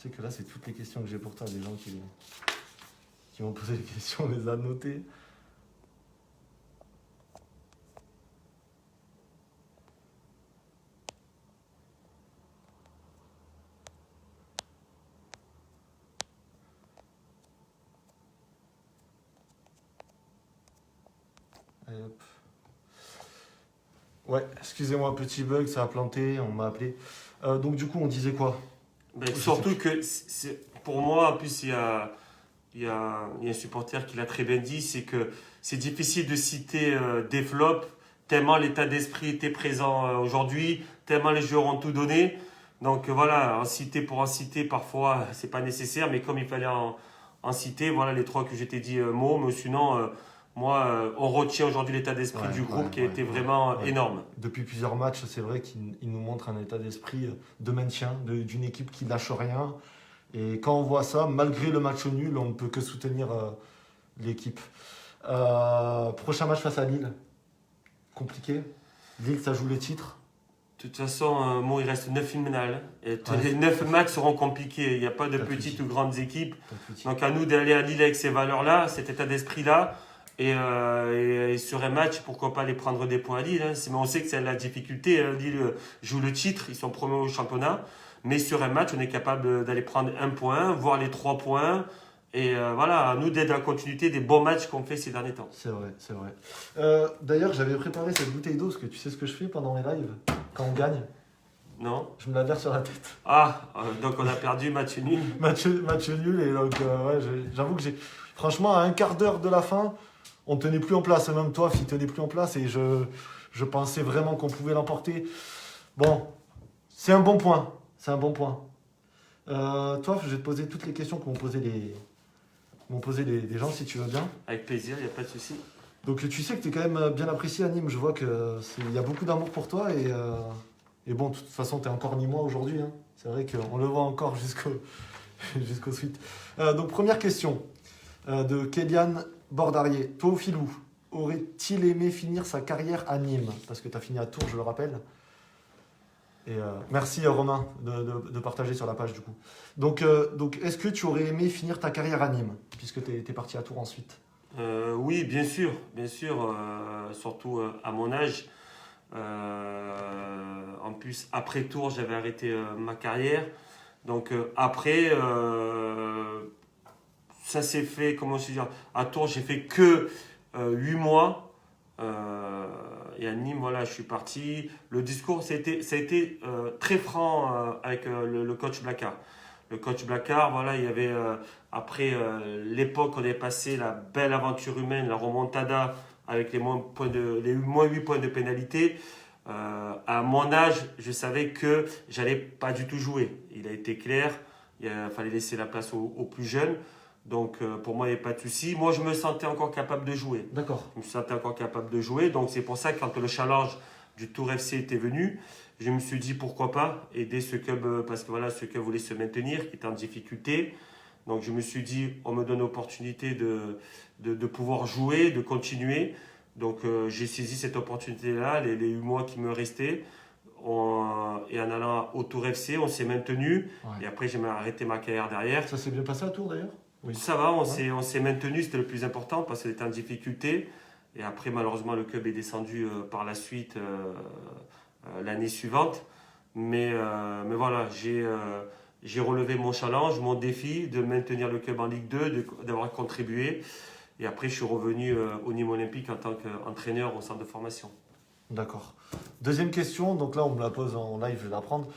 Tu sais que là, c'est toutes les questions que j'ai pour toi. Des gens qui m'ont posé des questions, on les a notées. Allez, hop. Ouais, excusez-moi, petit bug, ça a planté, on m'a appelé. Donc du coup, on disait quoi? Ben, surtout que pour moi, en plus, il y a un supporter qui l'a très bien dit, c'est que c'est difficile de citer des flops, tellement l'état d'esprit était présent aujourd'hui, tellement les joueurs ont tout donné. Donc voilà, en citer pour en citer, parfois, c'est pas nécessaire, mais comme il fallait en citer, voilà les trois que je t'ai dit mots, mais sinon, moi, on retient aujourd'hui l'état d'esprit Ouais, du ouais, groupe qui a ouais, été ouais, vraiment ouais. énorme. Depuis plusieurs matchs, c'est vrai qu'il nous montre un état d'esprit de maintien, d'une équipe qui lâche rien. Et quand on voit ça, malgré le match nul, on ne peut que soutenir l'équipe. Prochain match face à Lille, compliqué. Lille, ça joue les titres. De toute façon, il reste 9 finales. Et Ouais, les 9 matchs seront compliqués. Il n'y a pas de pas de petites souci. ou grandes équipes. Pas de souci. Donc à nous d'aller à Lille avec ces valeurs-là, cet état d'esprit-là. Et sur un match, pourquoi pas aller prendre des points à Lille, hein. Mais on sait que c'est la difficulté, hein. Lille joue le titre, ils sont premiers au championnat. Mais sur un match, on est capable d'aller prendre un point, voire les 3 points. Et voilà, à nous d'être dans la continuité des bons matchs qu'on fait ces derniers temps. C'est vrai, c'est vrai. D'ailleurs, j'avais préparé cette bouteille d'eau, parce que tu sais ce que je fais pendant les lives, quand on gagne, Non? je me la verse sur la tête. Ah, donc on a perdu, match nul. Match nul, et donc ouais, j'avoue que j'ai... Franchement, à un quart d'heure de la fin, on tenait plus en place, et même toi, il tenait plus en place, et je pensais vraiment qu'on pouvait l'emporter. Bon, c'est un bon point, c'est un bon point. Toi, je vais te poser toutes les questions m'ont posé les gens, si tu veux bien. Avec plaisir, il n'y a pas de souci. Donc tu sais que tu es quand même bien apprécié à Nîmes, je vois il y a beaucoup d'amour pour toi, et bon, de toute façon, tu es encore Nîmois aujourd'hui, hein. C'est vrai qu'on le voit encore jusqu'au suite. Donc première question de Kélian Bordarier. Toi, Philou, aurait-il aimé finir sa carrière à Nîmes? Parce que tu as fini à Tours, je le rappelle. Et merci Romain de partager sur la page du coup. Donc est-ce que tu aurais aimé finir ta carrière à Nîmes, puisque tu es parti à Tours ensuite? Oui, bien sûr, surtout à mon âge. En plus, après Tours, j'avais arrêté ma carrière. Donc après, ça s'est fait, comment je dire, à Tours, j'ai fait que 8 mois. Et à Nîmes, voilà, je suis parti. Le discours, ça a été très franc avec le coach Blacard. Le coach Blacard, voilà, il y avait, après l'époque, on est passé la belle aventure humaine, la remontada, avec les moins 8 points de pénalité. À mon âge, je savais que j'allais pas du tout jouer. Il a été clair, il fallait laisser la place aux plus jeunes. Donc pour moi, il n'y avait pas de souci. Moi, je me sentais encore capable de jouer. D'accord. Je me sentais encore capable de jouer. Donc c'est pour ça que quand le challenge du Tour FC était venu, je me suis dit pourquoi pas aider ce club, parce que voilà, ce club voulait se maintenir, qui était en difficulté. Donc je me suis dit, on me donne l'opportunité de pouvoir jouer, de continuer. Donc j'ai saisi cette opportunité-là, les 8 mois qui me restaient. Et en allant au Tour FC, on s'est maintenu. Ouais. Et après, j'ai arrêté ma carrière derrière. Ça s'est bien passé à Tours d'ailleurs? Oui. Ça va, on s'est maintenu, c'était le plus important parce qu'on était en difficulté. Et après, malheureusement, le club est descendu par la suite l'année suivante. Mais voilà, j'ai relevé mon challenge, mon défi de maintenir le club en Ligue 2, d'avoir contribué. Et après, je suis revenu au Nîmes Olympique en tant qu'entraîneur au centre de formation. D'accord. Deuxième question, donc là on me la pose en live, je vais la prendre.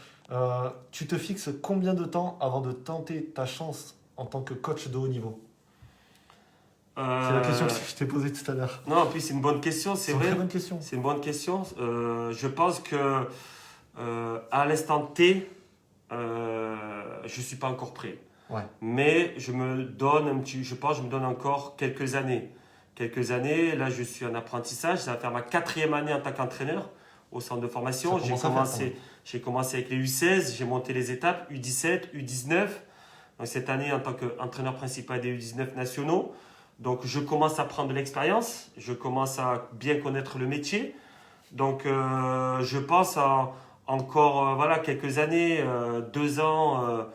Tu te fixes combien de temps avant de tenter ta chance en tant que coach de haut niveau? C'est la question que je t'ai posée tout à l'heure. Non, en plus, c'est une bonne question, c'est C'est une vrai. très bonne question. C'est une bonne question. Je pense que à l'instant T, je ne suis pas encore prêt. Ouais. Mais je pense que je me donne encore quelques années. Quelques années, là je suis en apprentissage, ça va faire ma 4e année en tant qu'entraîneur au centre de formation. J'ai commencé avec les U16, j'ai monté les étapes U17, U19. Donc cette année en tant qu'entraîneur principal des U19 nationaux. Donc je commence à prendre de l'expérience, je commence à bien connaître le métier. Donc je pense à encore voilà, quelques années, 2 ans,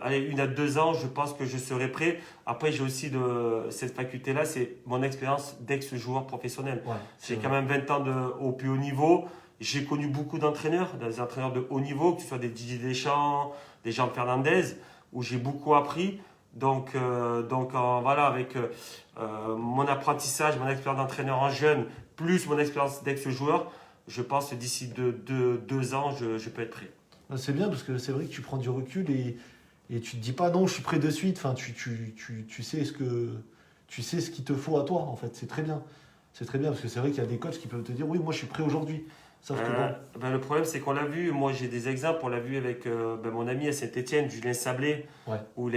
allez, 1 à 2 ans, je pense que je serai prêt. Après, j'ai aussi cette faculté-là, c'est mon expérience d'ex-joueur professionnel. Ouais, c'est J'ai quand vrai. même 20 ans au plus haut niveau. J'ai connu beaucoup d'entraîneurs, des entraîneurs de haut niveau, que ce soit des Didier Deschamps, des Jean Fernandez, où j'ai beaucoup appris. Voilà, avec mon apprentissage, mon expérience d'entraîneur en jeune, plus mon expérience d'ex-joueur, je pense que d'ici 2 ans, je peux être prêt. C'est bien parce que c'est vrai que tu prends du recul et tu te dis pas non, je suis prêt de suite. Enfin, tu sais tu sais ce qu'il te faut à toi, en fait. C'est très bien. C'est très bien parce que c'est vrai qu'il y a des coachs qui peuvent te dire oui, moi je suis prêt aujourd'hui. Sauf que bon, Le problème, c'est qu'on l'a vu. Moi, j'ai des exemples. On l'a vu avec mon ami à Saint-Étienne, Julien Sablé, ouais, où il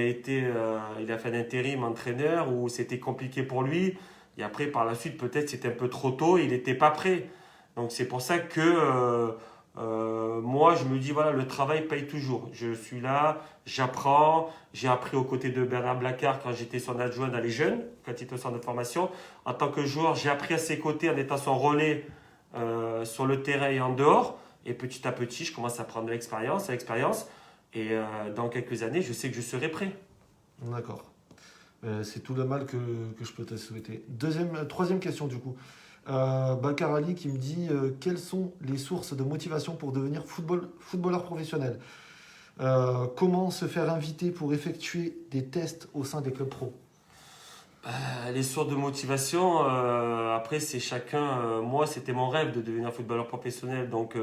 a fait un intérim entraîneur, où c'était compliqué pour lui. Et après, par la suite, peut-être c'était un peu trop tôt, il n'était pas prêt. Donc, c'est pour ça que moi, je me dis, voilà, le travail paye toujours. Je suis là, j'apprends. J'ai appris aux côtés de Bernard Blacard quand j'étais son adjoint dans les jeunes, quand il était au centre de formation. En tant que joueur, j'ai appris à ses côtés en étant son relais sur le terrain et en dehors. Et petit à petit, je commence à prendre de l'expérience, à l'expérience. Et dans quelques années, je sais que je serai prêt. d'accord. C'est tout le mal que je peux te souhaiter. Troisième question du coup. Bakar Ali qui me dit quelles sont les sources de motivation pour devenir footballeur professionnel. Comment se faire inviter pour effectuer des tests au sein des clubs pro? Les sources de motivation, après, c'est chacun. Moi, c'était mon rêve de devenir footballeur professionnel. Donc,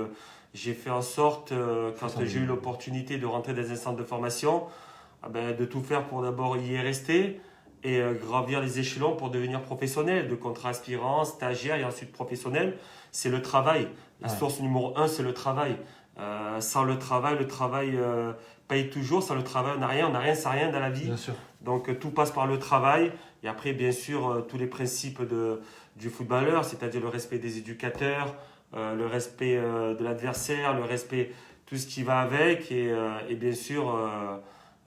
j'ai fait en sorte, quand j'ai eu l'opportunité de rentrer dans un centre de formation, de tout faire pour d'abord y rester et gravir les échelons pour devenir professionnel, de contrat aspirant, stagiaire et ensuite professionnel. C'est le travail. La Ouais, source numéro un, c'est le travail. Sans le travail paye toujours. Sans le travail, on n'a rien sans rien dans la vie. bien sûr. Donc tout passe par le travail. Et après, bien sûr, tous les principes du footballeur, c'est-à-dire le respect des éducateurs, le respect de l'adversaire, le respect, tout ce qui va avec. Et bien sûr,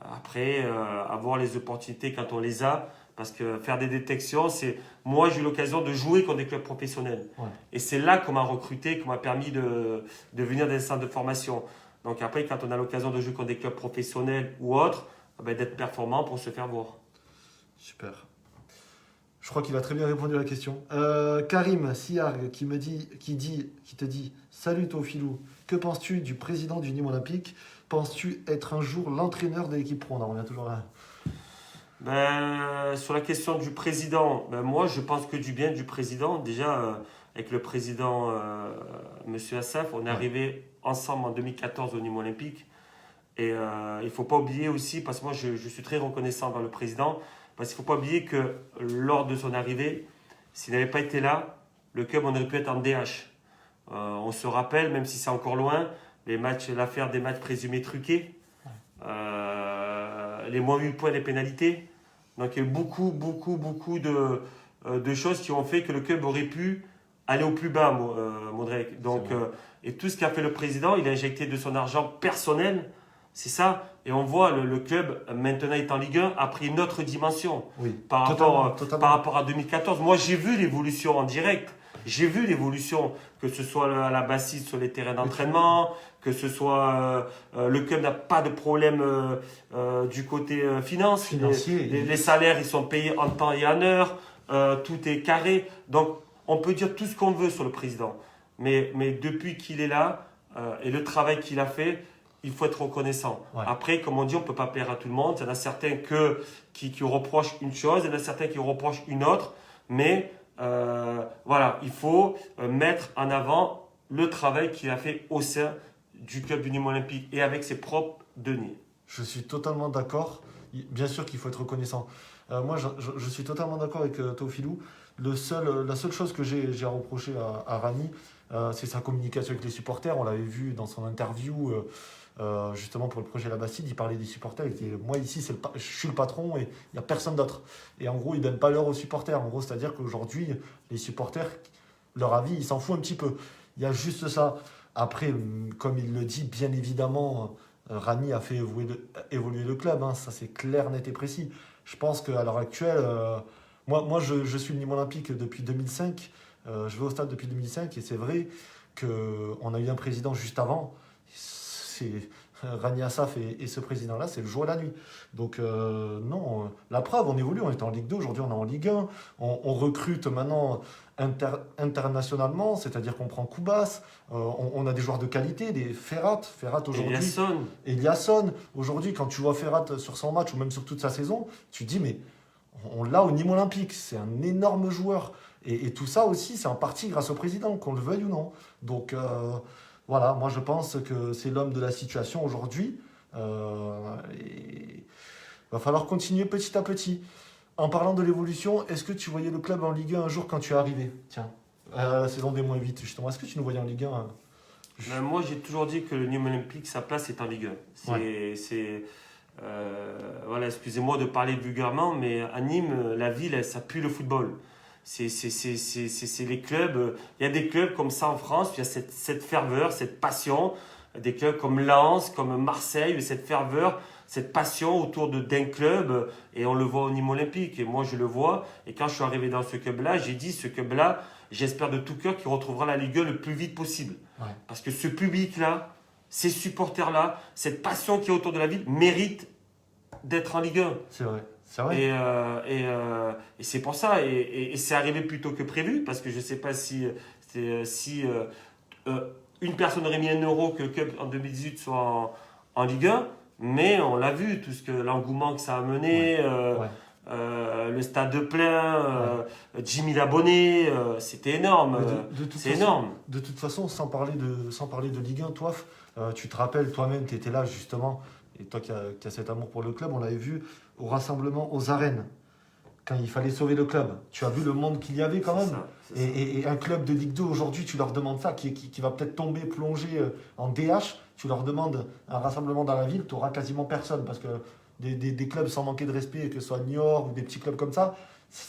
après, avoir les opportunités quand on les a. Parce que faire des détections, c'est... Moi, j'ai eu l'occasion de jouer contre des clubs professionnels. Ouais. Et c'est là qu'on m'a recruté, qu'on m'a permis de venir dans des centres de formation. Donc après, quand on a l'occasion de jouer contre des clubs professionnels ou autres, d'être performant pour se faire voir. Super. Je crois qu'il a très bien répondu à la question. Karim Siarg qui te dit salut Tofilou, que penses-tu du président du Nîmes Olympique? Penses-tu être un jour l'entraîneur de l'équipe pro? On en revient toujours là. Sur la question du président, moi je pense que du bien du président. Déjà, avec le président Monsieur Assaf, on est Ouais. arrivé ensemble en 2014 au Nîmes Olympique. Et il ne faut pas oublier aussi, parce que moi je suis très reconnaissant envers le président, parce qu'il ne faut pas oublier que lors de son arrivée, s'il n'avait pas été là, le club on aurait pu être en DH. On se rappelle, même si c'est encore loin, l'affaire des matchs présumés truqués, les moins 8 points des pénalités. Donc il y a eu beaucoup de choses qui ont fait que le club aurait pu aller au plus bas, Modric. Donc, et tout ce qu'a fait le président, il a injecté de son argent personnel. C'est ça. Et on voit le club, maintenant est en Ligue 1, a pris une autre dimension Oui, par totalement, rapport, totalement. par rapport à 2014. Moi, j'ai vu l'évolution en direct. J'ai vu l'évolution, que ce soit à la Bastide sur les terrains d'entraînement, que ce soit le club n'a pas de problème du côté Financier. Les salaires, ils sont payés en temps et en heure. Tout est carré. Donc, on peut dire tout ce qu'on veut sur le président. Mais depuis qu'il est là et le travail qu'il a fait, il faut être reconnaissant. Ouais. Après, comme on dit, on ne peut pas plaire à tout le monde. Il y en a certains qui reprochent une chose, il y en a certains qui reprochent une autre. Mais voilà, il faut mettre en avant le travail qu'il a fait au sein du club du Nîmes Olympique et avec ses propres deniers. Je suis totalement d'accord. Bien sûr qu'il faut être reconnaissant. Moi, je suis totalement d'accord avec Tofilou. La seule chose que j'ai à reprocher à Rami, c'est sa communication avec les supporters. On l'avait vu dans son interview, justement pour le projet La Bastide. Il parlait des supporters. Il disait, moi, ici, je suis le patron et il n'y a personne d'autre. Et en gros, il ne donne pas l'heure aux supporters. En gros, c'est-à-dire qu'aujourd'hui, les supporters, leur avis, ils s'en foutent un petit peu. Il y a juste ça. Après, comme il le dit, bien évidemment, Rami a fait évoluer le club. Hein. Ça, c'est clair, net et précis. Je pense qu'à l'heure actuelle, moi je suis le Nîmes Olympique depuis 2005. Je vais au stade depuis 2005 et c'est vrai qu'on a eu un président juste avant. C'est, Rani Assaf et ce président-là, c'est le jour et la nuit. Donc non, la preuve, on évolue, on était en Ligue 2, aujourd'hui on est en Ligue 1, on recrute maintenant internationalement, c'est-à-dire qu'on prend Koubas, on a des joueurs de qualité, des Ferrat aujourd'hui. Eliasson, aujourd'hui quand tu vois Ferrat sur 100 matchs ou même sur toute sa saison, tu te dis mais on l'a au Nîmes Olympique, c'est un énorme joueur. Et tout ça aussi, c'est en partie grâce au président, qu'on le veuille ou non. Donc voilà, moi je pense que c'est l'homme de la situation aujourd'hui. Et va falloir continuer petit à petit. En parlant de l'évolution, est-ce que tu voyais le club en Ligue 1 un jour quand tu es arrivé? Tiens, la saison des -8 justement. Est-ce que tu nous voyais en Ligue 1? Ben, moi, j'ai toujours dit que le Nîmes Olympique, sa place est en Ligue 1. Voilà, excusez-moi de parler vulgairement, mais à Nîmes, la ville, ça pue le football. C'est les clubs. Il y a des clubs comme ça en France, il y a cette ferveur, cette passion. Des clubs comme Lens, comme Marseille, cette ferveur, cette passion autour d'un club. Et on le voit au Nîmes Olympique. Et moi, je le vois. Et quand je suis arrivé dans ce club-là, j'ai dit, ce club-là, j'espère de tout cœur qu'il retrouvera la Ligue 1 le plus vite possible. Ouais. Parce que ce public-là, ces supporters-là, cette passion qui est autour de la ville, mérite d'être en Ligue 1. C'est vrai. C'est vrai. Et c'est pour ça. Et c'est arrivé plus tôt que prévu. Parce que je ne sais pas si une personne aurait mis 1 euro que le club en 2018 soit en Ligue 1. Mais on l'a vu, tout l'engouement que ça a mené. Le stade plein, 10 000 abonnés, c'était énorme. C'est énorme. De toute façon, sans parler de Ligue 1, toi, tu te rappelles toi-même, tu étais là justement, et toi qui as cet amour pour le club, on l'avait vu au rassemblement aux arènes, quand il fallait sauver le club. Tu as vu le monde qu'il y avait quand même. Et un club de Ligue 2 aujourd'hui, tu leur demandes ça, qui va peut-être plonger en DH, tu leur demandes un rassemblement dans la ville, tu n'auras quasiment personne, parce que des clubs sans manquer de respect, que ce soit Niort ou des petits clubs comme ça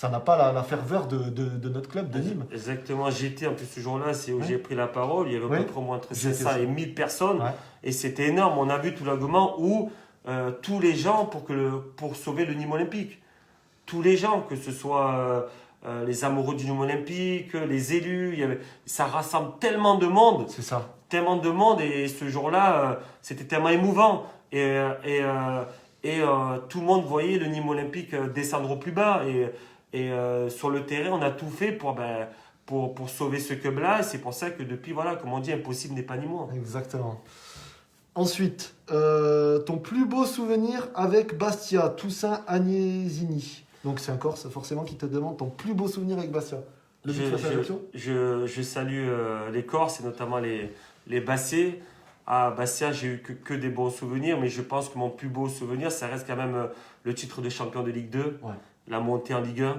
n'a pas la ferveur de notre club de Nîmes. Exactement, j'étais en plus ce jour-là, c'est où j'ai pris la parole, il y avait à peu près au moins entre 700 et 1000 personnes, et c'était énorme, on a vu tout l'argument où tous les gens pour sauver le Nîmes Olympique, tous les gens, que ce soit les amoureux du Nîmes Olympique, les élus, ça rassemble tellement de monde, c'est ça. Tellement de monde, et ce jour-là, c'était tellement émouvant, et tout le monde voyait le Nîmes Olympique descendre au plus bas. Et sur le terrain, on a tout fait pour sauver ce club-là. C'est pour ça que depuis, voilà, comme on dit, impossible n'est pas ni moi. Exactement. Ensuite, ton plus beau souvenir avec Bastia, Toussaint Agnésini. Donc c'est un Corse forcément qui te demande ton plus beau souvenir avec Bastia. Je salue les Corses et notamment les Bassais. À Bastia, j'ai eu que des bons souvenirs, mais je pense que mon plus beau souvenir, ça reste quand même le titre de champion de Ligue 2, la montée en Ligue 1.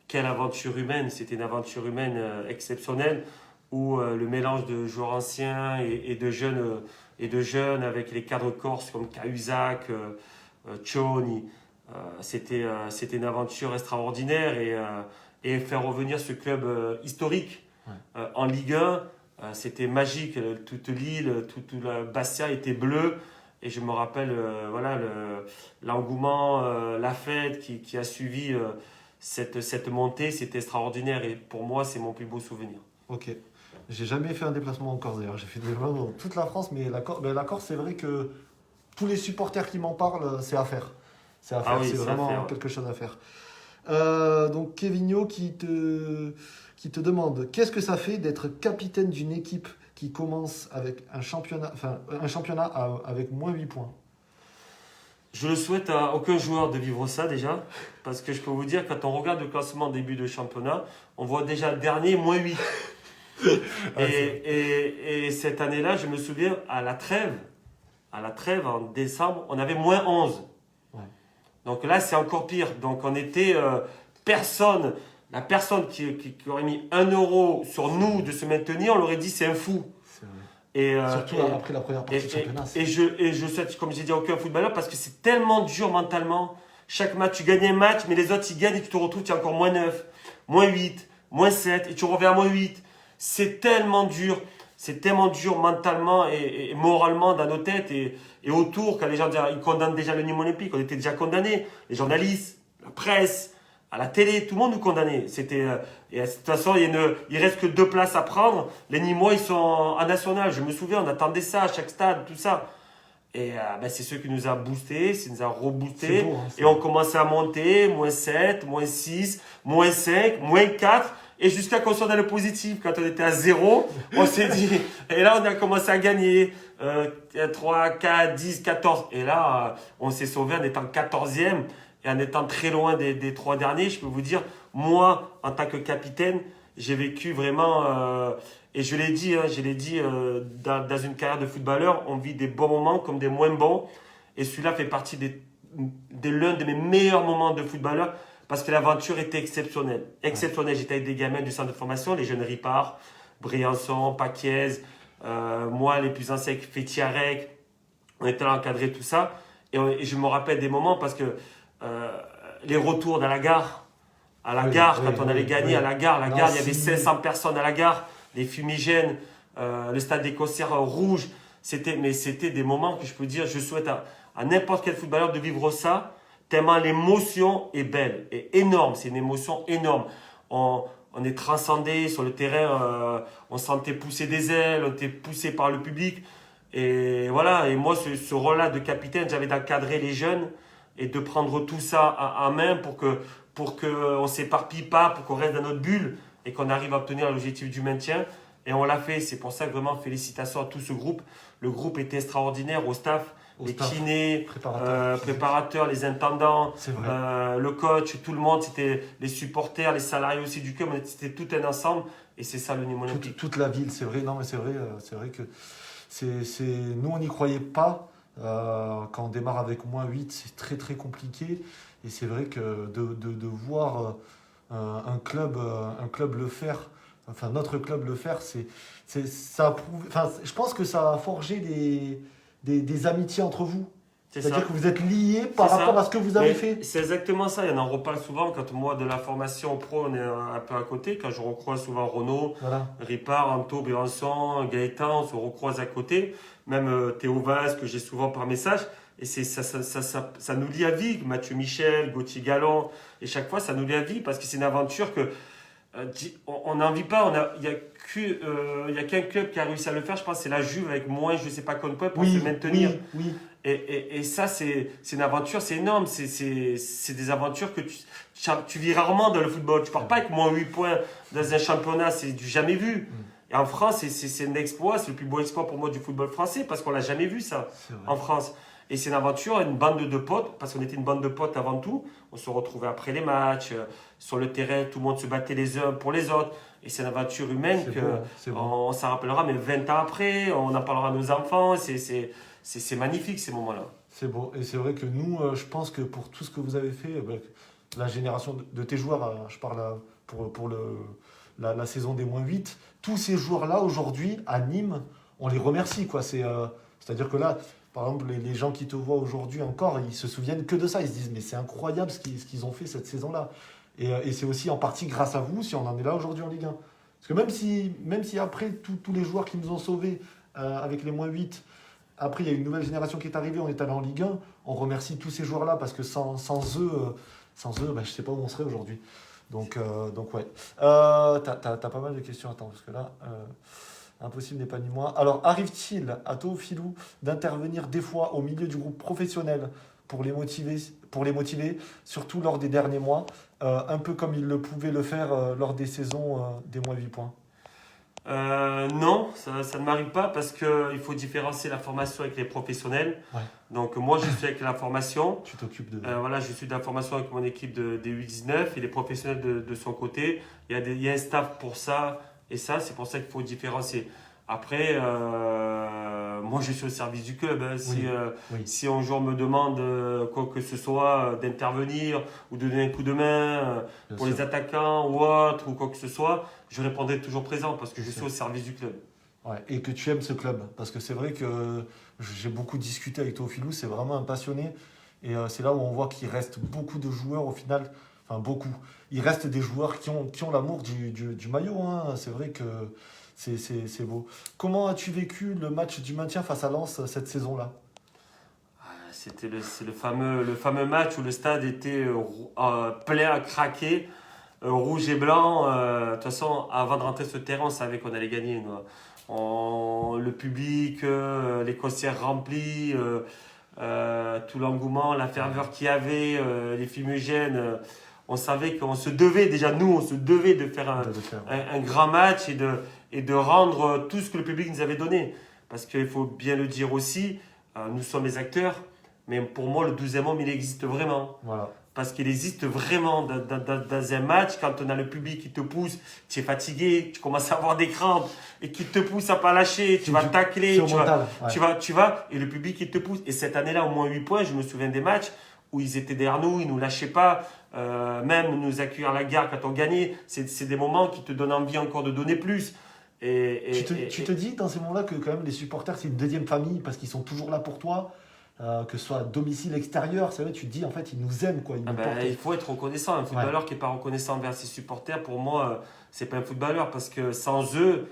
Quelle aventure humaine, c'était une aventure humaine exceptionnelle, où le mélange de joueurs anciens et de jeunes avec les cadres corses comme Cahuzac, Tchoni, c'était une aventure extraordinaire, et faire revenir ce club historique en Ligue 1, c'était magique. Toute l'île, toute la Bastia était bleue. Et je me rappelle l'engouement, la fête qui a suivi cette montée. C'était extraordinaire. Et pour moi, c'est mon plus beau souvenir. Ok. J'ai jamais fait un déplacement en Corse d'ailleurs. J'ai fait des déplacements dans toute la France. Mais la Corse, c'est vrai que tous les supporters qui m'en parlent, c'est à faire. C'est à faire. C'est vraiment quelque chose à faire. Donc Kevinho qui te demande qu'est-ce que ça fait d'être capitaine d'une équipe qui commence avec un championnat avec -8 points. Je ne souhaite à aucun joueur de vivre ça déjà, parce que je peux vous dire, quand on regarde le classement début de championnat, on voit déjà dernier -8. Et cette année-là, je me souviens, à la trêve en décembre, on avait -11. Donc là, c'est encore pire. Donc on était la personne qui aurait mis 1 euro sur nous de se maintenir, on l'aurait dit c'est un fou. Surtout après la première partie de championnat. Et je souhaite, comme j'ai dit, à aucun footballeur, parce que c'est tellement dur mentalement. Chaque match, tu gagnes un match, mais les autres ils gagnent et tu te retrouves, tu es encore -9, -8, -7 et tu reviens à -8. C'est tellement dur. C'est tellement dur mentalement et moralement dans nos têtes et autour, quand les gens ils condamnent déjà le Nîmes Olympique, on était déjà condamnés. Les journalistes, la presse, à la télé, tout le monde nous condamnait. Et de toute façon, il reste que 2 places à prendre. Les Nîmois, ils sont en national. Je me souviens, on attendait ça à chaque stade, tout ça. Et c'est ce qui nous a boosté, ça nous a reboosté. C'est beau, hein, Et on commençait à monter, -7, -6, -5, -4. Et jusqu'à qu'on soit dans le positif, quand on était à 0, on s'est dit. Et là, on a commencé à gagner 3, 4, 10, 14. Et là, on s'est sauvé en étant 14e et en étant très loin des 3 derniers. Je peux vous dire, moi, en tant que capitaine, j'ai vécu vraiment. Et je l'ai dit, dans une carrière de footballeur, on vit des bons moments comme des moins bons. Et celui-là fait partie de l'un de mes meilleurs moments de footballeur parce que l'aventure était exceptionnelle. Exceptionnelle. J'étais avec des gamins du centre de formation, les jeunes Ripard, Briançon, Paquiez, moi, les plus anciens, Fétiarec. On était là encadré tout ça. Et je me rappelle des moments parce que les retours dans la gare, quand on allait gagner à la gare, il y avait 500 personnes à la gare. Les fumigènes, le stade des concerts rouge, c'était des moments que je peux dire, je souhaite à n'importe quel footballeur de vivre ça, tellement l'émotion est belle, et énorme, c'est une émotion énorme. On est transcendé sur le terrain, on sentait pousser des ailes, on était poussé par le public. Et voilà, et moi, ce rôle-là de capitaine, j'avais d'encadrer les jeunes et de prendre tout ça en main pour qu'on ne s'éparpille pas, pour qu'on reste dans notre bulle et qu'on arrive à obtenir l'objectif du maintien. Et on l'a fait. C'est pour ça que vraiment, félicitations à tout ce groupe. Le groupe était extraordinaire, au staff, les kinés, préparateurs, les intendants, le coach, tout le monde. C'était les supporters, les salariés aussi du club. C'était tout un ensemble. Et c'est ça le Nîmes Olympique. Toute la ville, c'est vrai. Non, mais c'est vrai que nous, on n'y croyait pas. Quand on démarre avec -8, c'est très très compliqué. Et c'est vrai que de voir un club le faire, enfin notre club le faire, ça a prouvé, enfin, je pense que ça a forgé des amitiés entre vous. C'est-à-dire que vous êtes liés par rapport à ce que vous avez fait. C'est exactement ça, il y en reparle souvent quand moi de la formation pro on est un peu à côté, quand je recroise souvent Renaud, Ripard, Anto, Bérançon, Gaëtan, on se recroise à côté, même Théo Vaz que j'ai souvent par message. Et ça nous lie à vie, Mathieu Michel, Gauthier Gallon, et chaque fois ça nous lie à vie parce que c'est une aventure que on n'en vit pas. Il y a qu'un club qui a réussi à le faire, je pense, c'est la Juve avec moins, je sais pas combien de points pour se maintenir. Oui. Et ça, c'est une aventure, c'est énorme. C'est des aventures que tu vis rarement dans le football. Tu pars pas avec -8 points dans un championnat, c'est du jamais vu. Et en France, c'est un exploit, c'est le plus beau exploit pour moi du football français parce qu'on l'a jamais vu ça en France. Et c'est une aventure, une bande de potes, parce qu'on était une bande de potes avant tout. On se retrouvait après les matchs, sur le terrain, tout le monde se battait les uns pour les autres. Et c'est une aventure humaine on s'en rappellera, mais 20 ans après, on en parlera à nos enfants. C'est magnifique ces moments-là. C'est beau. Et c'est vrai que nous, je pense que pour tout ce que vous avez fait, la génération de tes joueurs, je parle pour la saison des -8, tous ces joueurs-là, aujourd'hui, à Nîmes, on les remercie, quoi. C'est-à-dire que là, par exemple, les gens qui te voient aujourd'hui encore, ils se souviennent que de ça. Ils se disent, mais c'est incroyable ce qu'ils ont fait cette saison-là. Et c'est aussi en partie grâce à vous si on en est là aujourd'hui en Ligue 1. Parce que même si après, tous les joueurs qui nous ont sauvés avec les -8, après, il y a une nouvelle génération qui est arrivée, on est allé en Ligue 1, on remercie tous ces joueurs-là parce que sans eux, je ne sais pas où on serait aujourd'hui. Donc ouais. T'as pas mal de questions, attends, parce que là... Impossible n'est pas ni moi. Alors, arrive-t-il à Théophilou d'intervenir des fois au milieu du groupe professionnel pour les motiver, surtout lors des derniers mois, un peu comme il le pouvait le faire lors des saisons des -8 points? Non, ça ne m'arrive pas parce qu'il faut différencier la formation avec les professionnels. Ouais. Donc moi, je suis avec la formation. Tu t'occupes de... Je suis de la formation avec mon équipe des U19 et les professionnels de son côté. Il y a un staff pour ça. Et ça, c'est pour ça qu'il faut différencier. Après, moi, je suis au service du club. Hein. Si un jour me demande quoi que ce soit, d'intervenir ou de donner un coup de main pour les attaquants ou autre, ou quoi que ce soit, je répondrai toujours présent parce que je suis au service du club. Ouais, et que tu aimes ce club. Parce que c'est vrai que j'ai beaucoup discuté avec Théophilou, c'est vraiment un passionné. Et c'est là où on voit qu'il reste beaucoup de joueurs au final. Enfin, beaucoup. Il reste des joueurs qui ont l'amour du maillot. Hein. C'est vrai que c'est beau. Comment as-tu vécu le match du maintien face à Lens cette saison-là? C'est le fameux match où le stade était plein à craquer. rouge et blanc. De toute façon, avant de rentrer sur le terrain, on savait qu'on allait gagner. Nous. Le public, les concerts remplis, tout l'engouement, la ferveur qu'il y avait, les fumigènes. On savait qu'on se devait, déjà nous, on se devait de faire un grand match et de rendre tout ce que le public nous avait donné. Parce qu'il faut bien le dire aussi, nous sommes les acteurs, mais pour moi, le 12e homme, il existe vraiment. Voilà. Parce qu'il existe vraiment dans un match, quand on a le public qui te pousse, tu es fatigué, tu commences à avoir des crampes, et qui te pousse à pas lâcher, tu vas tacler, tu vas, et le public qui te pousse. Et cette année-là, au moins 8 points, je me souviens des matchs où ils étaient derrière nous, ils nous lâchaient pas, même nous accueillir à la gare quand on gagnait. C'est des moments qui te donnent envie encore de donner plus. Tu te dis dans ces moments-là que quand même les supporters, c'est une deuxième famille, parce qu'ils sont toujours là pour toi. Que ce soit à domicile, extérieur, c'est vrai, tu te dis en fait ils nous aiment quoi, ils nous portent. Il faut être reconnaissant. Un footballeur qui n'est pas reconnaissant envers ses supporters, pour moi, c'est pas un footballeur, parce que sans eux,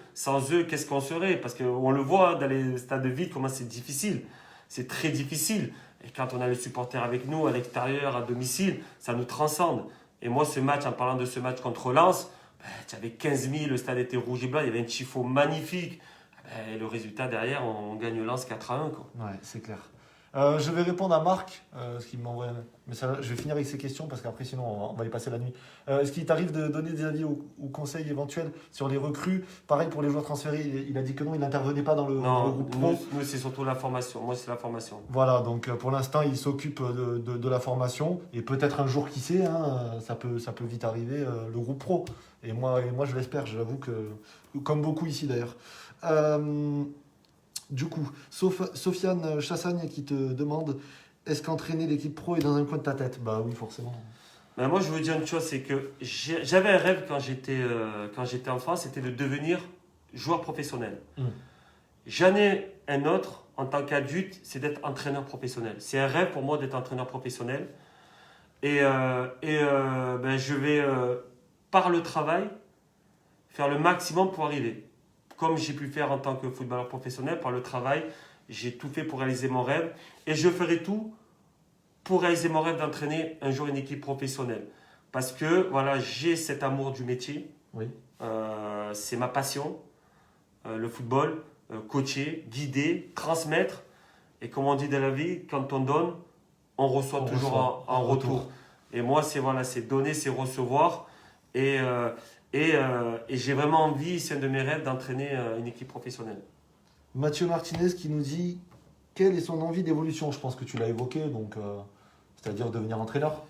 qu'est-ce qu'on serait? Parce qu'on le voit dans les stades de ville comment c'est difficile, c'est très difficile. Et quand on a les supporters avec nous à l'extérieur, à domicile, ça nous transcende. Et moi, ce match, en parlant de ce match contre Lens, tu avais 15 000, le stade était rouge et blanc, il y avait un tifo magnifique. Et le résultat derrière, on gagne Lens 4-1 quoi. Ouais, c'est clair. Je vais répondre à Marc, ce qui m'envoie. Mais ça, je vais finir avec ces questions parce qu'après, sinon, on va y passer la nuit. Est-ce qu'il t'arrive de donner des avis ou conseils éventuels sur les recrues? Pareil pour les joueurs transférés, il a dit que non, il n'intervenait pas dans le groupe pro. Nous, c'est surtout la formation. Moi, c'est la formation. Voilà, donc pour l'instant, il s'occupe de la formation. Et peut-être un jour, qui sait, hein, ça peut vite arriver, le groupe pro. Et moi, je l'espère, j'avoue que. Comme beaucoup ici d'ailleurs. Du coup, Sofiane Chassagne qui te demande est-ce qu'entraîner l'équipe pro est dans un coin de ta tête? Bah oui, forcément. Ben moi, je veux dire une chose, c'est que j'avais un rêve quand j'étais enfant, c'était de devenir joueur professionnel. J'en ai un autre en tant qu'adulte, c'est d'être entraîneur professionnel. C'est un rêve pour moi d'être entraîneur professionnel. Et je vais, par le travail, faire le maximum pour arriver. Comme j'ai pu faire en tant que footballeur professionnel, par le travail, j'ai tout fait pour réaliser mon rêve. Et je ferai tout pour réaliser mon rêve d'entraîner un jour une équipe professionnelle. Parce que voilà, j'ai cet amour du métier. Oui. C'est ma passion, le football, coacher, guider, transmettre. Et comme on dit dans la vie, quand on donne, on reçoit toujours en retour. Et moi, c'est donner, c'est recevoir. Et j'ai vraiment envie, c'est un de mes rêves, d'entraîner une équipe professionnelle. Mathieu Martinez qui nous dit quelle est son envie d'évolution. Je pense que tu l'as évoqué, donc c'est-à-dire devenir entraîneur.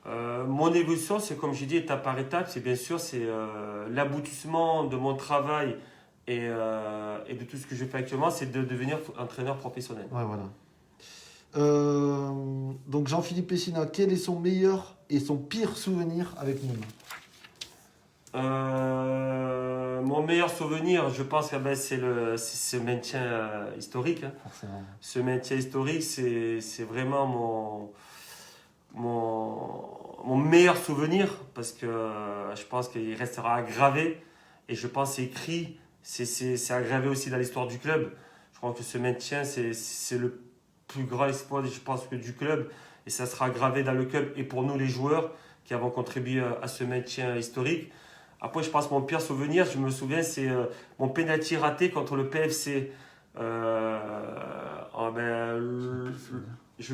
Mon évolution, c'est comme je dis, étape par étape. C'est bien sûr, c'est l'aboutissement de mon travail et de tout ce que je fais actuellement, c'est de devenir entraîneur professionnel. Ouais, voilà. Donc Jean-Philippe Pessina, quel est son meilleur et son pire souvenir avec Nîmes? Mon meilleur souvenir, je pense que c'est ce maintien historique. Hein. Forcément. Ce maintien historique, c'est vraiment mon meilleur souvenir parce que je pense qu'il restera gravé et je pense que c'est écrit, c'est aggravé aussi dans l'histoire du club. Je crois que ce maintien, c'est le plus grand espoir, je pense, du club et ça sera gravé dans le club et pour nous les joueurs qui avons contribué à ce maintien historique. Après, je pense que mon pire souvenir, je me souviens, c'est mon pénalty raté contre le PFC.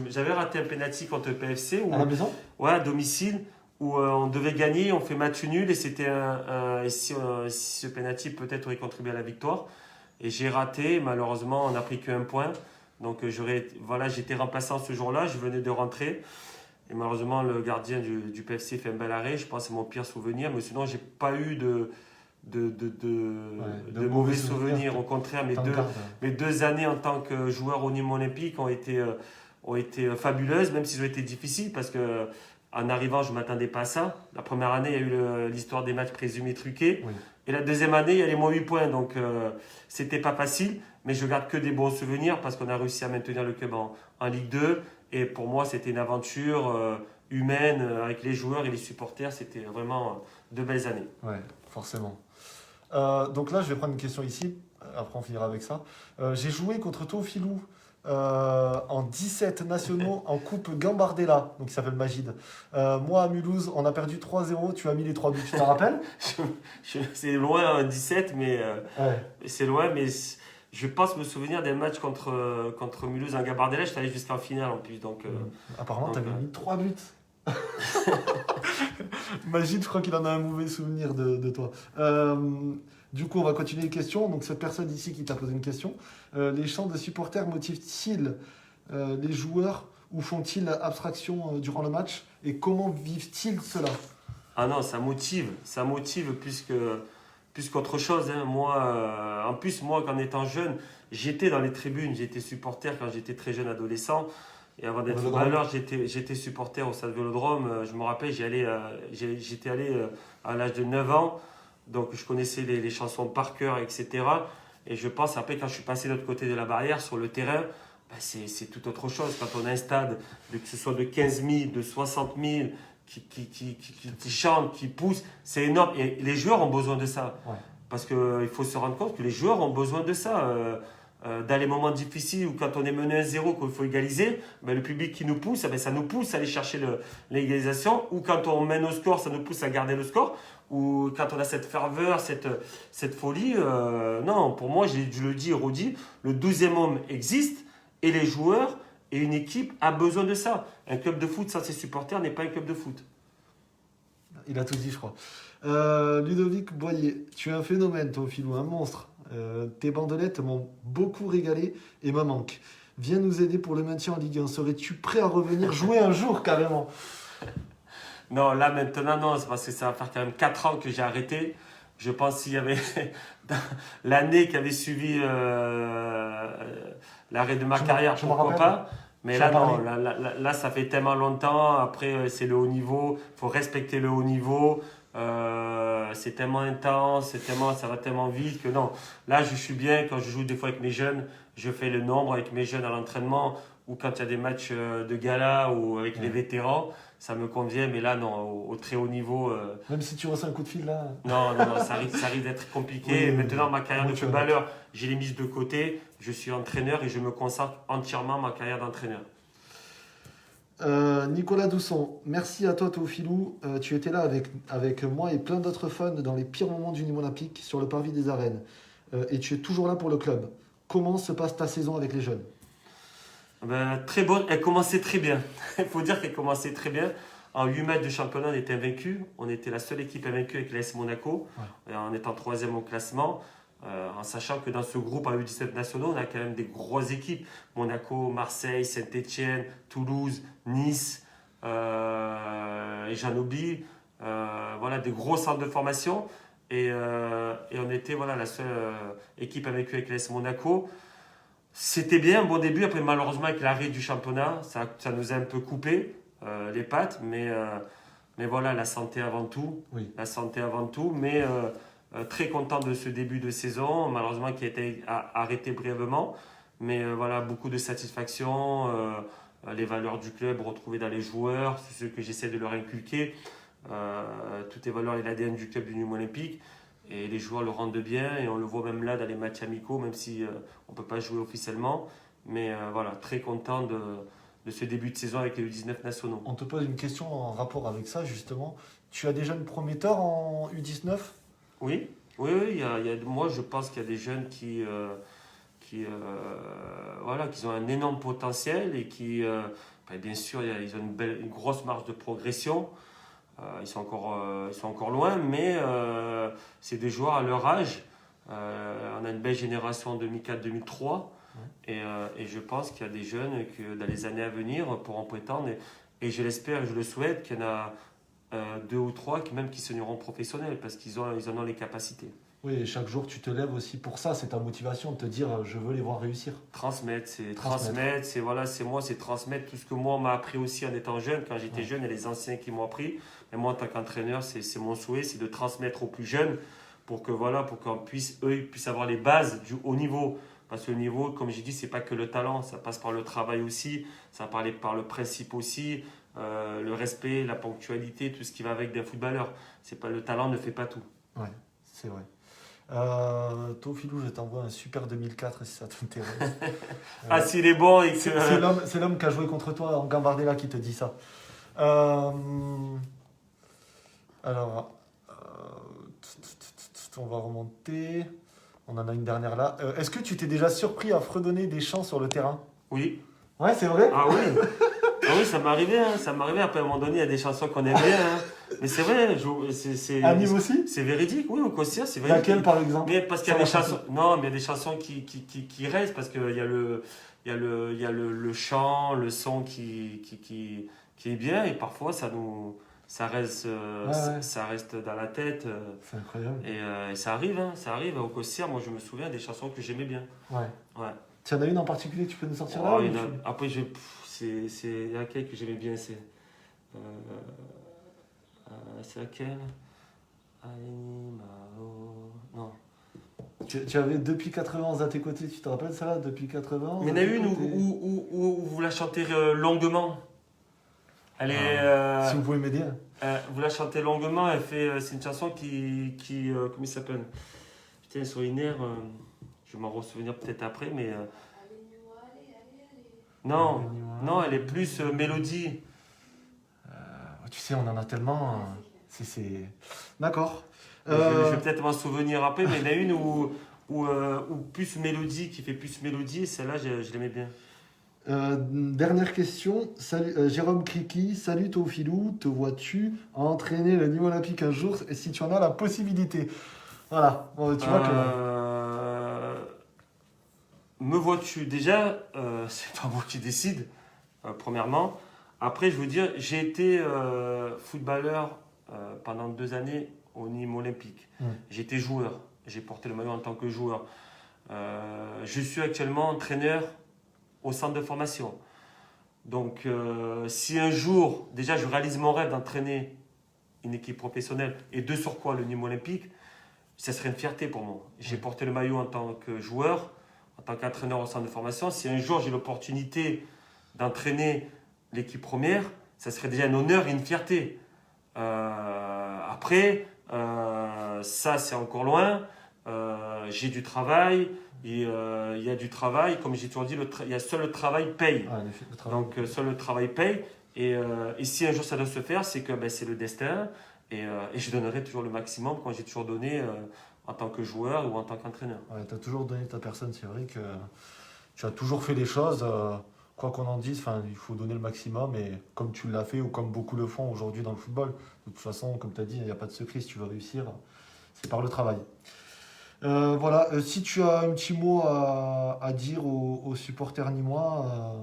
J'avais raté un pénalty contre le PFC. À la maison? Ouais, à domicile, où on devait gagner, on fait match nul, et c'était si ce pénalty peut-être aurait contribué à la victoire. Et j'ai raté, malheureusement, on n'a pris qu'un point. Donc j'étais remplaçant ce jour-là, je venais de rentrer. Et malheureusement, le gardien du PFC fait un bel arrêt. Je pense que c'est mon pire souvenir. Mais sinon, je n'ai pas eu de mauvais souvenirs. Au contraire, mes 2 années en tant que joueur au Nîmes Olympique ont été fabuleuses, même si elles ont été difficiles. Parce qu'en arrivant, je ne m'attendais pas à ça. La première année, il y a eu l'histoire des matchs présumés truqués. Oui. Et la deuxième année, il y a les moins 8 points. Donc, ce n'était pas facile. Mais je garde que des bons souvenirs parce qu'on a réussi à maintenir le club en Ligue 2. Et pour moi, c'était une aventure humaine avec les joueurs et les supporters. C'était vraiment 2 belles années. Ouais, forcément. Donc là, je vais prendre une question ici. Après, on finira avec ça. J'ai joué contre toi au Filou en 17 nationaux en Coupe Gambardella, donc il s'appelle Magid. Moi à Mulhouse, on a perdu 3-0, tu as mis les 3 buts, tu te rappelles? C'est loin, 17, mais Ouais. c'est loin. Mais je pense me souvenir des matchs contre Mulhouse en Gabardella. J'étais allé jusqu'en finale en plus. Apparemment, tu Donc, avais mis 3 buts. Magid, je crois qu'il en a un mauvais souvenir de toi. Du coup, on va continuer les questions. Donc, cette personne ici qui t'a posé une question. Les chants de supporters motivent-ils les joueurs ou font-ils abstraction durant le match? Et comment vivent-ils cela? Ah non, ça motive plus qu'autre chose, hein. Moi, en plus, moi, qu'en étant jeune, j'étais dans les tribunes, j'étais supporter quand j'étais très jeune adolescent. Et avant d'être Vélodrome. footballeur, j'étais supporter au stade Vélodrome. Je me rappelle, j'étais allé à l'âge de 9 ans, donc je connaissais les chansons par cœur, etc. Et je pense, après, quand je suis passé de l'autre côté de la barrière, sur le terrain, ben, c'est tout autre chose. Quand on a un stade, que ce soit de 15 000, de 60 000, qui chantent, qui poussent, c'est énorme. Et les joueurs ont besoin de ça. Ouais. Parce qu'il faut se rendre compte que les joueurs ont besoin de ça. Dans les moments difficiles ou quand on est mené à 0, qu'il faut égaliser, ben, le public qui nous pousse, ben, ça nous pousse à aller chercher l'égalisation. Ou quand on mène au score, ça nous pousse à garder le score. Ou quand on a cette ferveur, cette folie. Non, pour moi, je le dis et redis, le 12e homme existe et les joueurs et une équipe a besoin de ça. Un club de foot sans ses supporters n'est pas un club de foot. Il a tout dit, je crois. Ludovic Boyer, tu es un phénomène, toi, Philou, un monstre. Tes bandelettes m'ont beaucoup régalé et me manquent. Viens nous aider pour le maintien en Ligue 1. Serais-tu prêt à revenir jouer un jour, carrément? Non, là maintenant, non, c'est parce que ça va faire quand même 4 ans que j'ai arrêté. Je pense s'il y avait dans l'année qui avait suivi l'arrêt de ma carrière, je m'en pourquoi rappelle. pas. Mais Tu là, en non, parlais. là, ça fait tellement longtemps. Après, c'est le haut niveau. Il faut respecter le haut niveau. C'est tellement intense, ça va tellement vite que non. Là, je suis bien quand je joue des fois avec mes jeunes. Je fais le nombre avec mes jeunes à l'entraînement ou quand il y a des matchs de gala ou avec les vétérans. Ça me convient, mais là, non, au très haut niveau. Même si tu reçois un coup de fil, là. Non, ça risque d'être compliqué. Oui, Maintenant, ma carrière de tu vas footballeur, j'ai les mises de côté. Je suis entraîneur et je me consacre entièrement à ma carrière d'entraîneur. Nicolas Dousson, merci à toi Théophilou. Tu étais là avec moi et plein d'autres fans dans les pires moments du Nîmes Olympique sur le parvis des arènes. Et tu es toujours là pour le club. Comment se passe ta saison avec les jeunes? Ben, très bonne, elle commençait très bien. Il faut dire qu'elle commençait très bien. En 8 matchs de championnat, on était invaincus. On était la seule équipe invaincue avec l'AS Monaco, en étant 3e au classement. En sachant que dans ce groupe à U17 nationaux, on a quand même des grosses équipes. Monaco, Marseille, Saint-Etienne, Toulouse, Nice, et j'en oublie. Voilà, des gros centres de formation. Et on était voilà, la seule équipe invaincue avec l'AS Monaco. C'était bien, un bon début. Après, malheureusement, avec l'arrêt du championnat, ça nous a un peu coupé les pattes. Mais voilà, la santé avant tout. Oui. La santé avant tout. Mais très content de ce début de saison, malheureusement qui a été arrêté brièvement. Mais voilà, beaucoup de satisfaction. Les valeurs du club retrouvées dans les joueurs, c'est ce que j'essaie de leur inculquer. Toutes les valeurs et l'ADN du club du Nîmes Olympique. Et les joueurs le rendent bien et on le voit même là dans les matchs amicaux, même si on ne peut pas jouer officiellement. Mais voilà, très content de ce début de saison avec les U19 nationaux. On te pose une question en rapport avec ça, justement. Tu as des jeunes prometteurs en U19? Oui, moi je pense qu'il y a des jeunes voilà, qui ont un énorme potentiel et qui, ben, bien sûr, ils ont une grosse marge de progression. Ils sont encore loin, mais c'est des joueurs à leur âge. On a une belle génération 2004-2003 et je pense qu'il y a des jeunes que dans les années à venir pourront prétendre et je l'espère et je le souhaite qu'il y en a 2 ou 3 qui seront professionnels parce ils en ont les capacités. Oui, et chaque jour tu te lèves aussi pour ça, c'est ta motivation de te dire je veux les voir réussir. Transmettre, c'est voilà, c'est moi, c'est transmettre tout ce que moi on m'a appris aussi en étant jeune. Quand j'étais jeune, il y a les anciens qui m'ont appris. Et moi, en tant qu'entraîneur, c'est mon souhait, c'est de transmettre aux plus jeunes pour que voilà, pour eux ils puissent avoir les bases du haut niveau. Parce que le niveau, comme j'ai dit, c'est pas que le talent, ça passe par le travail aussi, ça passe par le principe aussi, le respect, la ponctualité, tout ce qui va avec d'un footballeur. C'est pas le talent ne fait pas tout. Ouais, c'est vrai. Toi, Philou, je t'envoie un super 2004 si ça t'intéresse. Ah, s'il est bon et que. C'est l'homme qui a joué contre toi en Gambardella qui te dit ça. Euh, alors, on va remonter. On en a une dernière là. Est-ce que tu t'es déjà surpris à fredonner des chants sur le terrain? Oui. Ouais, c'est vrai? Ah oui. Ah oui, ça m'est arrivé. Hein. Ça m'est arrivé. Après, à un moment donné, il y a des chansons qu'on aime bien. Hein. Mais c'est vrai. À Nîmes aussi? C'est véridique. Oui, au Cosia, c'est véridique. Laquelle par exemple? Mais parce qu'il y a Sur des la chansons. Non, mais il y a des chansons qui restent parce qu'il y a le chant, le son qui est bien et parfois ça reste, Ouais. ça reste dans la tête. C'est incroyable. Et ça arrive, hein, ça arrive. Au Cosia, moi je me souviens des chansons que j'aimais bien. Ouais. Ouais. Tu en as une en particulier que tu peux nous sortir Oh, là? il y en a- Après, c'est laquelle que j'aimais bien, euh, c'est laquelle? Animao. Non. Tu avais Depuis 91 à tes côtés, tu te rappelles ça là? Depuis 91? Mais il y en a à tes une côtés. où vous la chantez longuement. Elle est. Si vous pouvez m'aider. Vous la chantez longuement, c'est une chanson comment il s'appelle? Putain, sur une air, je vais m'en ressouvenir peut-être après, mais. Non, non, elle est plus mélodie. Tu sais, on en a tellement. D'accord. Je vais peut-être m'en souvenir après, mais il y en a une où plus mélodie, qui fait plus mélodie, et celle-là, je l'aimais bien. Dernière question. Salut, Jérôme Criki, salut Théophilou, te vois-tu entraîner le Nîmes Olympique un jour et si tu en as la possibilité? Voilà, bon, tu vois que. Me vois-tu? Déjà, c'est pas moi qui décide, premièrement. Après, je veux dire, j'ai été footballeur pendant 2 années au Nîmes Olympique. J'étais joueur, j'ai porté le maillot en tant que joueur. Je suis actuellement entraîneur au centre de formation. Donc, si un jour, déjà, je réalise mon rêve d'entraîner une équipe professionnelle et de surcroît le Nîmes Olympique, ça serait une fierté pour moi. J'ai porté le maillot en tant que joueur, en tant qu'entraîneur au centre de formation. Si un jour j'ai l'opportunité d'entraîner l'équipe première, ça serait déjà un honneur et une fierté. Après, ça c'est encore loin. J'ai du travail. Il y a du travail. Comme j'ai toujours dit, seul le travail paye. Ah, le travail. Donc seul le travail paye. Et si un jour ça doit se faire, c'est que c'est le destin. Et je donnerai toujours le maximum quand j'ai toujours donné en tant que joueur ou en tant qu'entraîneur. Ouais, tu as toujours donné ta personne, c'est vrai que tu as toujours fait les choses, quoi qu'on en dise, il faut donner le maximum, et comme tu l'as fait ou comme beaucoup le font aujourd'hui dans le football, de toute façon, comme tu as dit, il n'y a pas de secret, si tu veux réussir, c'est par le travail. Voilà, si tu as un petit mot à dire aux supporters nîmois,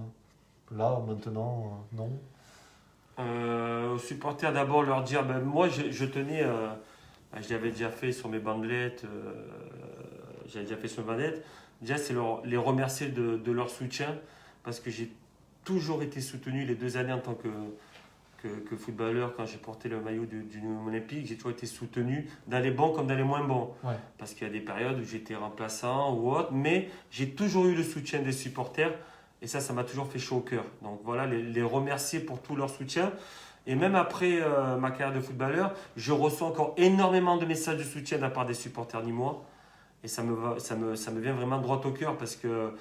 là, maintenant, non. Aux supporters, d'abord leur dire, moi je tenais, je l'avais déjà fait sur mes bandelettes, déjà c'est les remercier de leur soutien, parce que j'ai toujours été soutenu les 2 années en tant que footballeur, quand j'ai porté le maillot du Nîmes Olympique, j'ai toujours été soutenu dans les bons comme dans les moins bons, Ouais. parce qu'il y a des périodes où j'étais remplaçant ou autre, mais j'ai toujours eu le soutien des supporters. Et ça m'a toujours fait chaud au cœur. Donc voilà, les remercier pour tout leur soutien. Et même après ma carrière de footballeur, je reçois encore énormément de messages de soutien de la part des supporters nîmois. Et ça me vient vraiment droit au cœur parce que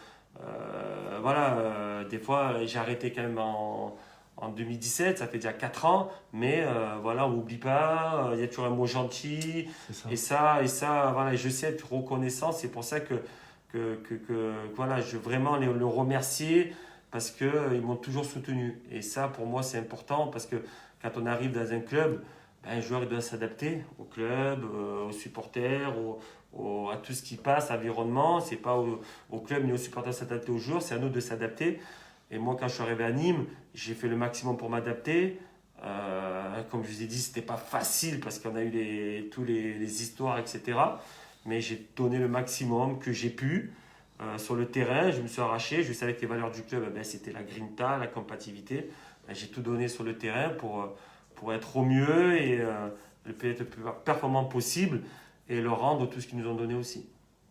des fois j'ai arrêté quand même en 2017, ça fait déjà 4 ans. Mais voilà, on n'oublie pas, il y a toujours un mot gentil. C'est ça. Et ça, voilà, je sais être reconnaissant. C'est pour ça que voilà, je veux vraiment le remercier parce qu'ils m'ont toujours soutenu. Et ça, pour moi, c'est important parce que quand on arrive dans un club, un joueur il doit s'adapter au club, aux supporters, à tout ce qui passe, à l'environnement. Ce n'est pas au club ni aux supporters de s'adapter aux joueurs, c'est à nous de s'adapter. Et moi, quand je suis arrivé à Nîmes, j'ai fait le maximum pour m'adapter. Comme je vous ai dit, ce n'était pas facile parce qu'on a eu tous les histoires, etc. Mais j'ai donné le maximum que j'ai pu sur le terrain. Je me suis arraché. Je savais que les valeurs du club, c'était la grinta, la combativité. J'ai tout donné sur le terrain pour être au mieux et le plus performant possible et leur rendre tout ce qu'ils nous ont donné aussi.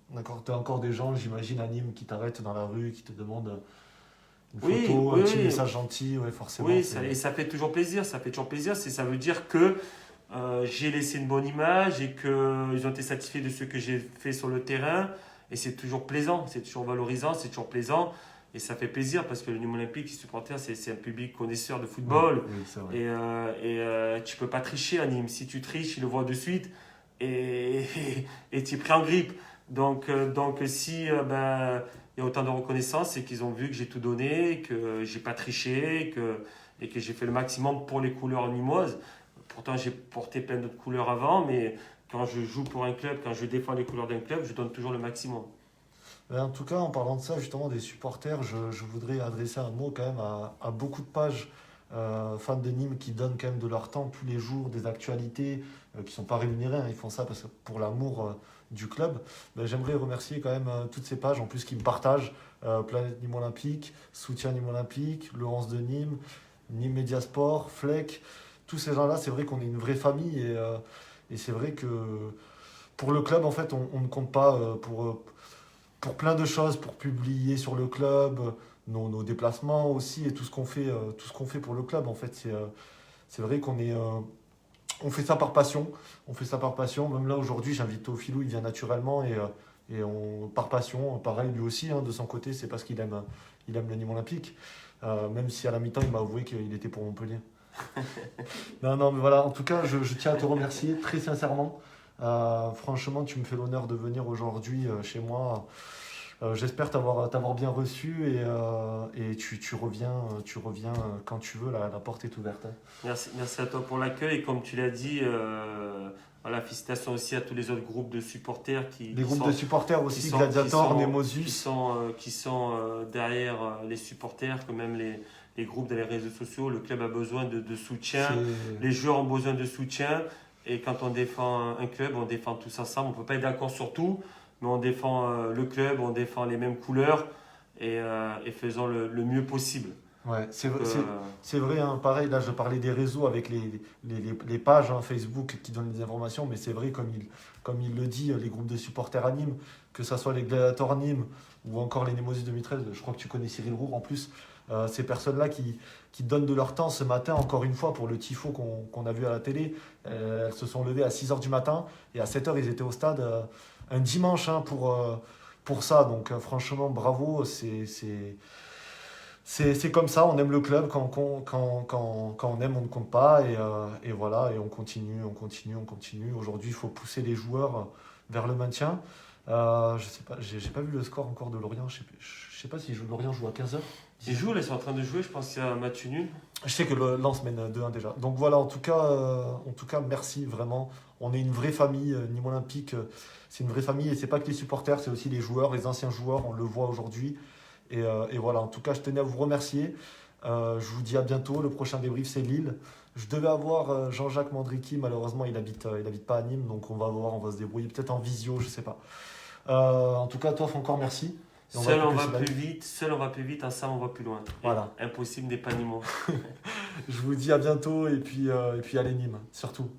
D'accord, tu as encore des gens, j'imagine, à Nîmes qui t'arrêtent dans la rue, qui te demandent une Oui, photo, un petit message gentil, ouais, forcément. Oui, et ça fait toujours plaisir. Ça fait toujours plaisir. Ça veut dire que j'ai laissé une bonne image et qu'ils ont été satisfaits de ce que j'ai fait sur le terrain. Et c'est toujours plaisant, c'est toujours valorisant, c'est toujours plaisant. Et ça fait plaisir parce que le Nîmes Olympique, les supporters, c'est un public connaisseur de football. Oui, c'est vrai. Tu peux pas tricher à Nîmes. Si tu triches, ils le voient de suite et tu es pris en grippe. Donc si il y a autant de reconnaissance, c'est qu'ils ont vu que j'ai tout donné, que j'ai pas triché et que j'ai fait le maximum pour les couleurs nîmoises. Pourtant, j'ai porté plein d'autres couleurs avant, mais quand je joue pour un club, quand je défends les couleurs d'un club, je donne toujours le maximum. En tout cas, en parlant de ça, justement, des supporters, je voudrais adresser un mot quand même à beaucoup de pages fans de Nîmes qui donnent quand même de leur temps tous les jours, des actualités qui ne sont pas rémunérées, hein, ils font ça parce que pour l'amour du club. J'aimerais remercier quand même toutes ces pages en plus qui me partagent Planète Nîmes Olympique, Soutien Nîmes Olympique, Le 11 de Nîmes, Nîmes Mediasport, Fleck. Tous ces gens-là, c'est vrai qu'on est une vraie famille et c'est vrai que pour le club, en fait, on ne compte pas pour plein de choses, pour publier sur le club, nos déplacements aussi et tout ce qu'on fait pour le club. En fait, c'est vrai on fait ça par passion. On fait ça par passion. Même là, aujourd'hui, j'invite Théophilou, il vient naturellement par passion. Pareil, lui aussi, hein, de son côté, c'est parce il aime le Nîmes Olympique. Même si à la mi-temps, il m'a avoué qu'il était pour Montpellier. Non, mais voilà, en tout cas, je tiens à te remercier très sincèrement. Franchement, tu me fais l'honneur de venir aujourd'hui chez moi. J'espère t'avoir bien reçu et tu reviens quand tu veux, la porte est ouverte. Hein. Merci à toi pour l'accueil. Et comme tu l'as dit, voilà, félicitations aussi à tous les autres groupes de supporters Les groupes de supporters aussi, Gladiator, Nemosus. Qui sont derrière les supporters, que même les groupes dans les réseaux sociaux. Le club a besoin de soutien, les joueurs ont besoin de soutien. Et quand on défend un club, on défend tous ensemble. On ne peut pas être d'accord sur tout, mais on défend le club, on défend les mêmes couleurs et faisons le mieux possible. Ouais, c'est vrai, hein, pareil, là je parlais des réseaux avec les pages hein, Facebook qui donnent des informations, mais c'est vrai, comme il le dit, les groupes de supporters à Nîmes, que ce soit les Gladiators Nîmes ou encore les Nemosis 2013, je crois que tu connais Cyril Roux en plus, ces personnes-là qui donnent de leur temps ce matin, encore une fois, pour le tifo qu'on a vu à la télé, elles se sont levées à 6h du matin et à 7h ils étaient au stade un dimanche hein, pour ça, donc franchement bravo, c'est comme ça, on aime le club, quand on aime, on ne compte pas, et voilà, et on continue. Aujourd'hui, il faut pousser les joueurs vers le maintien. Je sais pas, j'ai pas vu le score encore de Lorient, je sais pas si Lorient joue à 15h. Ils jouent, là, ils sont en train de jouer, je pense qu'il y a un match nul. Je sais que le Lens mène 2-1 déjà. Donc voilà, en tout cas, merci vraiment. On est une vraie famille, Nîmes Olympique, c'est une vraie famille, et c'est pas que les supporters, c'est aussi les joueurs, les anciens joueurs, on le voit aujourd'hui. Et voilà, en tout cas, je tenais à vous remercier. Je vous dis à bientôt. Le prochain débrief, c'est Lille. Je devais avoir Jean-Jacques Mandriki. Malheureusement, il habite pas à Nîmes. Donc, on va voir, on va se débrouiller. Peut-être en visio, je sais pas. En tout cas, toi, encore merci. Seul, on va plus vite. Ensemble, on va plus loin. Voilà. Impossible n'est pas Nîmes. Je vous dis à bientôt. Et puis allez, Nîmes, surtout.